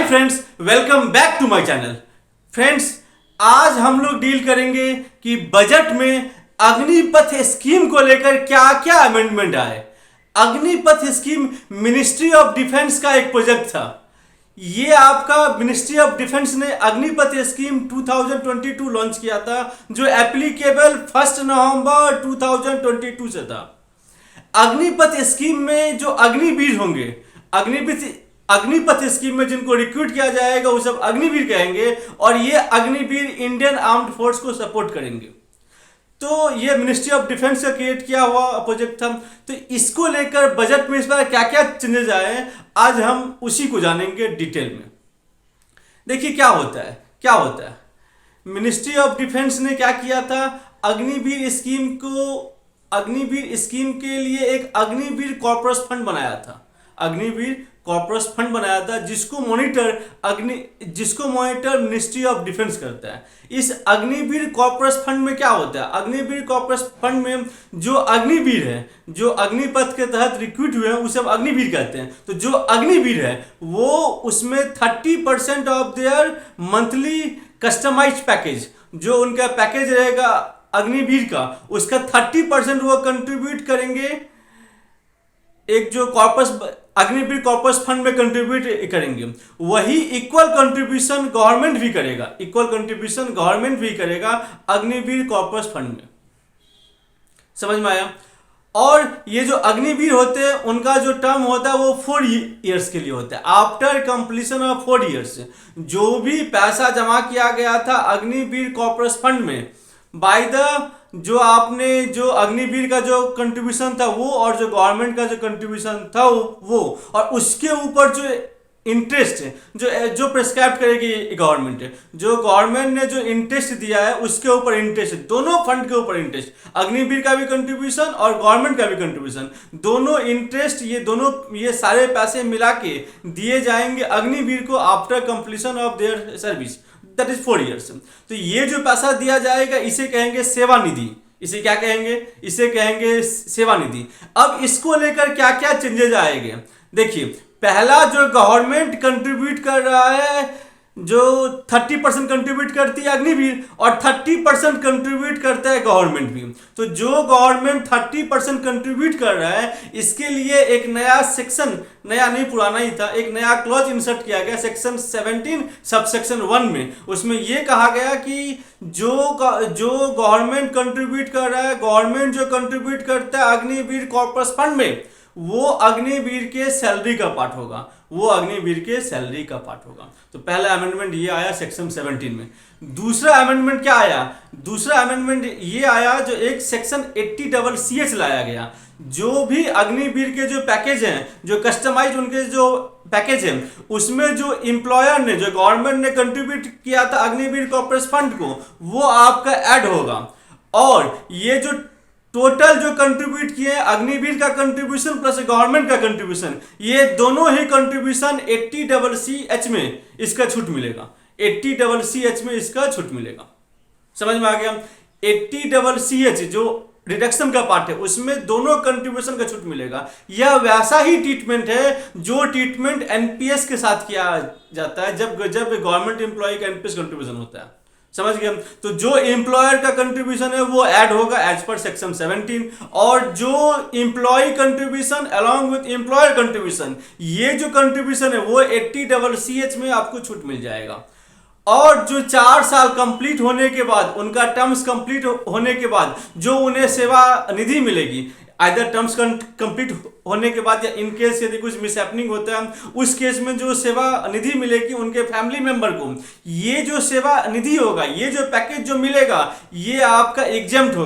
Friends, welcome back to my channel. Friends, आज हम लोग डील करेंगे कि बजट में अग्निपथ स्कीम को लेकर क्या क्या अमेंडमेंट आए। Agnipath scheme ministry of defence का एक प्रोजेक्ट था। ये आपका मिनिस्ट्री ऑफ डिफेंस ने अग्निपथ स्कीम 2022 लॉन्च किया था, जो एप्लीकेबल 1 नवंबर 2022 से था। अग्निपथ स्कीम में जो अग्निवीर होंगे, अग्निपथ स्कीम में जिनको रिक्रूट किया जाएगा वो सब अग्निवीर कहेंगे, और ये अग्निवीर इंडियन आर्म्ड फोर्स को सपोर्ट करेंगे। तो ये मिनिस्ट्री ऑफ डिफेंस का क्रिएट किया हुआ प्रोजेक्ट था। तो इसको लेकर बजट में इस बार क्या क्या चेंजेस आए, आज हम उसी को जानेंगे डिटेल में। देखिए क्या होता है मिनिस्ट्री ऑफ डिफेंस ने क्या किया था, अग्निवीर स्कीम के लिए एक अग्निवीर कॉर्पस फंड बनाया था। अग्निवीर कॉर्पस फंड बनाया था जिसको मॉनिटर मिनिस्ट्री ऑफ डिफेंस करता है। इस अग्निवीर कॉर्पस फंड में क्या होता है, अग्निवीर कॉर्पस फंड में जो अग्निवीर है, जो अग्निपथ के तहत रिक्रूट हुए हैं उसे हम अग्निवीर कहते हैं। तो जो अग्निवीर है वो उसमें 30% off their monthly customised package, जो उनका पैकेज रहेगा अग्निवीर का, उसका 30% वो कंट्रीब्यूट करेंगे। एक जो अग्निवीर कॉर्पस फंड में कंट्रीब्यूट करेंगे, वही इक्वल कंट्रीब्यूशन गवर्नमेंट भी करेगा अग्निवीर कॉर्पस फंड में। समझ में आया। और ये जो अग्निवीर होते हैं उनका जो टर्म होता है वो 4 ईयर्स के लिए होता है। आफ्टर कंप्लीशन ऑफ 4 ईयर्स जो भी पैसा जमा किया गया था अग्निवीर कॉर्पस फंड में, बाय द जो अग्निवीर का जो कंट्रीब्यूशन था वो, और जो गवर्नमेंट का जो कंट्रीब्यूशन था वो, और उसके ऊपर जो इंटरेस्ट है जो प्रिस्क्राइब करेगी गवर्नमेंट है, जो गवर्नमेंट ने जो इंटरेस्ट दिया है उसके ऊपर इंटरेस्ट, दोनों फंड के ऊपर इंटरेस्ट, अग्निवीर का भी कंट्रीब्यूशन और गवर्नमेंट का भी कंट्रीब्यूशन, दोनों इंटरेस्ट, ये सारे पैसे मिला के दिए जाएंगे अग्निवीर को after completion of their service, that is 4 years. तो ये जो पैसा दिया जाएगा इसे कहेंगे सेवा निधि। इसे क्या कहेंगे? इसे कहेंगे सेवा निधि। अब इसको लेकर क्या क्या चेंजेस आएंगे, देखिए। पहला, जो गवर्नमेंट कंट्रीब्यूट कर रहा है, जो 30% कंट्रीब्यूट करती है अग्निवीर और 30% कंट्रीब्यूट करता है गवर्नमेंट भी। तो जो गवर्नमेंट 30% कंट्रीब्यूट कर रहा है, इसके लिए एक नया सेक्शन, नया नहीं पुराना ही था, एक नया क्लॉज इंसर्ट किया गया सेक्शन 17 सबसेक्शन 1 में। उसमें यह कहा गया कि जो गवर्नमेंट कंट्रीब्यूट कर रहा है, गवर्नमेंट जो कंट्रीब्यूट करता है अग्निवीर कॉर्पस फंड में, वो अग्निवीर के सैलरी का पार्ट होगा। तो पहला अमेंडमेंट ये आया सेक्शन 17 में। दूसरा अमेंडमेंट क्या आया? दूसरा अमेंडमेंट ये आया जो एक सेक्शन 80CH लाया गया। जो भी अग्निवीर के जो पैकेज हैं, जो कस्टमाइज्ड उनके जो पैकेज हैं, उसमें जो एम्प्लॉयर ने, जो गवर्नमेंट ने कंट्रीब्यूट किया था अग्निवीर कॉर्पस फंड को, वो आपका ऐड होगा। और ये जो टोटल जो कंट्रीब्यूट किए अग्निवीर का कंट्रीब्यूशन प्लस गवर्नमेंट का कंट्रीब्यूशन, ये दोनों ही कंट्रीब्यूशन 80CH में इसका छूट मिलेगा। 80CH में इसका छूट मिलेगा। समझ में आ गया? 80CH जो रिडक्शन का पार्ट है उसमें दोनों कंट्रीब्यूशन का छूट मिलेगा। यह वैसा ही ट्रीटमेंट है जो ट्रीटमेंट एनपीएस के साथ किया जाता है जब गवर्नमेंट एम्प्लॉय का एनपीएस कंट्रीब्यूशन होता है। समझ गए? तो जो एम्प्लॉयर का कंट्रीब्यूशन है वो ऐड होगा एज पर सेक्शन 17, और जो employ contribution along with employer contribution, ये जो कंट्रीब्यूशन है वो 80CH में आपको छूट मिल जाएगा। और जो 4 साल कंप्लीट होने के बाद, उनका टर्म्स कंप्लीट होने के बाद जो उन्हें सेवा निधि मिलेगी, आइदर टर्म्स कंप्लीट होने के बाद या इन केस यदि कुछ मिसहैपनिंग होता है उस केस में जो सेवा निधि मिलेगी उनके फैमिली मेंबर को, ये जो सेवा निधि होगा, ये जो पैकेज जो मिलेगा, ये आपका एग्जाम्प्ट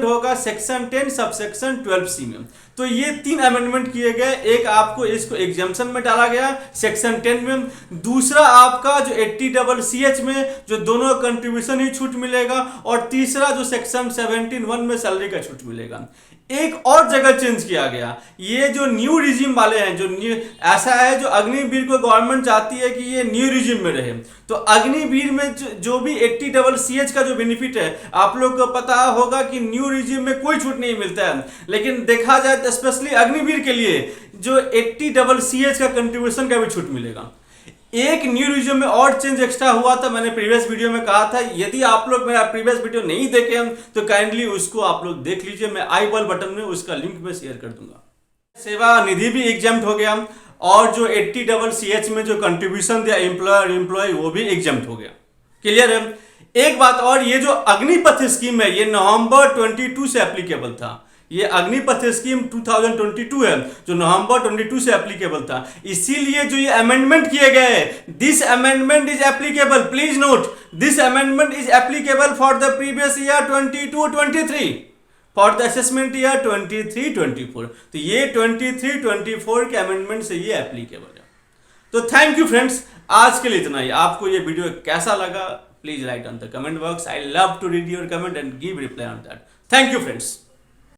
होगा सेक्शन 10 सबसेक्शन 12C में। तो ये 3 अमेंडमेंट किए गए। एक आपको इसको एग्जाम्पशन में डाला गया सेक्शन 10 में, दूसरा आपका जो 80CH में जो दोनों कंट्रीब्यूशन ही छूट मिलेगा, और तीसरा जो सेक्शन 17(1) में सैलरी का छूट मिलेगा। एक और जगह चेंज किया गया। ये जो न्यू रिजिम वाले हैं, जो न्यू ऐसा है, जो अग्निवीर को गवर्नमेंट चाहती है कि ये न्यू रिजिम में रहे। तो अग्निवीर में जो भी 80CC का जो बेनिफिट है, आप लोग को पता होगा कि न्यू रिजिम में कोई छूट नहीं मिलता है, लेकिन देखा जाए तो स्पेशली अग्निवीर के लिए जो 80CC का कंट्रीब्यूशन का भी छूट मिलेगा। एक न्यू रिजिम में और चेंज एक्स्ट्रा हुआ था, मैंने प्रीवियस वीडियो में कहा था। यदि आप लोग मेरा प्रीवियस वीडियो नहीं देखे हैं तो काइंडली उसको आप लोग देख लीजिए, मैं आई बटन में उसका लिंक में शेयर कर दूंगा। सेवा निधि भी एग्जाम्प्ट हो गया, और जो 80CC में जो कंट्रीब्यूशन दिया एम्प्लॉयर एम्प्लॉय वो भी एग्जाम्प्ट हो गया। क्लियर है? एक बात और, ये जो अग्निपथ स्कीम है ये नवंबर 22 से एप्लीकेबल था। ये अग्निपथ स्कीम 2022 है जो नवंबर 22 से एप्लीकेबल था। इसीलिए जो ये अमेंडमेंट किए गए, this amendment is applicable, please note, this amendment is applicable for the previous year 22-23, for the assessment year 23-24। तो ये 23-24 के अमेंडमेंट से ये एप्लीकेबल है। तो थैंक यू फ्रेंड्स, आज के लिए इतना ही। आपको ये वीडियो कैसा लगा please write on the comment box. I love to read your comment and give reply on that. Thank you friends.